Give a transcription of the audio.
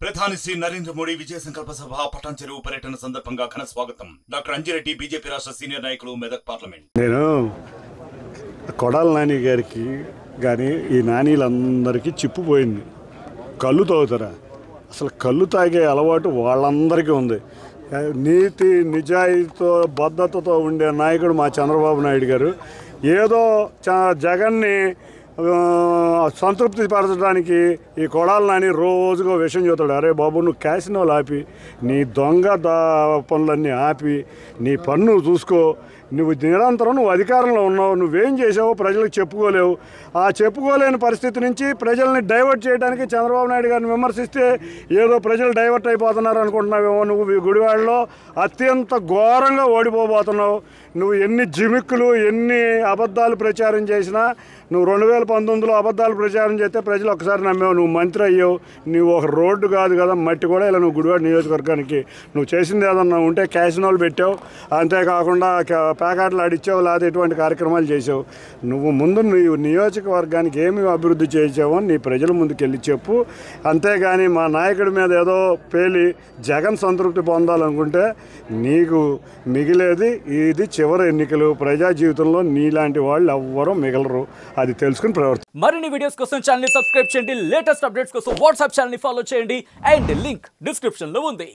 ప్రధాని శ్రీ నరేంద్ర మోడీ విజయ సంకల్ప సభ పటాన్ చెరువు పర్యటన సందర్భంగా ఘన స్వాగతం. డాక్టర్ అంజిరెడ్డి బీజేపీ రాష్ట్ర సీనియర్ నాయకులు, మెదక్ పార్లమెంట్. నేను కొడాల నాని గారికి కానీ ఈ నానీలందరికీ చిప్పుపోయింది. కళ్ళు తాగుతారా? అసలు కళ్ళు తాగే అలవాటు వాళ్ళందరికీ ఉంది. నీతి నిజాయితీతో బద్ధతతో ఉండే నాయకుడు మా చంద్రబాబు నాయుడు గారు. ఏదో జగన్ని సంతృప్తి పరచడానికి ఈ కొడాల నాని రోజుగా విషయం చెబుతాడు. అరే బాబు, నువ్వు క్యాసినోలు ఆపి, నీ దొంగ పనులన్నీ ఆపి, నీ పన్ను చూసుకో. నువ్వు నిరంతరం అధికారంలో ఉన్నావు, నువ్వేం చేసావో ప్రజలకు చెప్పుకోలేవు. ఆ చెప్పుకోలేని పరిస్థితి నుంచి ప్రజల్ని డైవర్ట్ చేయడానికి చంద్రబాబు నాయుడు గారిని విమర్శిస్తే ఏదో ప్రజలు డైవర్ట్ అయిపోతున్నారు అనుకుంటున్నావేమో. నువ్వు గుడివాడలో అత్యంత ఘోరంగా ఓడిపోబోతున్నావు. నువ్వు ఎన్ని జిమిక్కులు, ఎన్ని అబద్ధాలు ప్రచారం చేసినా, నువ్వు 2019లో అబద్ధాలు ప్రచారం చేస్తే ప్రజలు ఒకసారి నమ్మావు. నువ్వు మంత్రి అయ్యావు. నువ్వు ఒక రోడ్డు కాదు కదా, మట్టి కూడా ఇలా నువ్వు గుడివాడ నియోజకవర్గానికి నువ్వు చేసింది ఏదన్నా ఉంటే క్యాసినోలు పెట్టావు, అంతేకాకుండా ప్యాకెట్లు ఆడిచ్చావు, లేదా ఎటువంటి కార్యక్రమాలు చేసావు. నువ్వు ముందు నువ్వు నియోజకవర్గానికి ఏమి అభివృద్ధి చేసావో నీ ప్రజల ముందుకు వెళ్ళి చెప్పు. అంతేగాని మా నాయకుడి మీద ఏదో పేలి జగన్ సంతృప్తి పొందాలనుకుంటే నీకు మిగిలేది ఇది చివరి ఎన్నికలు. ప్రజా జీవితంలో నీలాంటి వాళ్ళు ఎవ్వరూ మిగలరు. అది తెలుసుకుని ప్రవర్తి. మరిన్ని వీడియోస్ కోసం ఛానల్ ని సబ్స్క్రైబ్ చేయండి. లేటెస్ట్ అప్డేట్స్ కోసం వాట్సాప్ ఛానల్ ని ఫాలో చేయండి. అండ్ లింక్ డిస్క్రిప్షన్ లో ఉంది.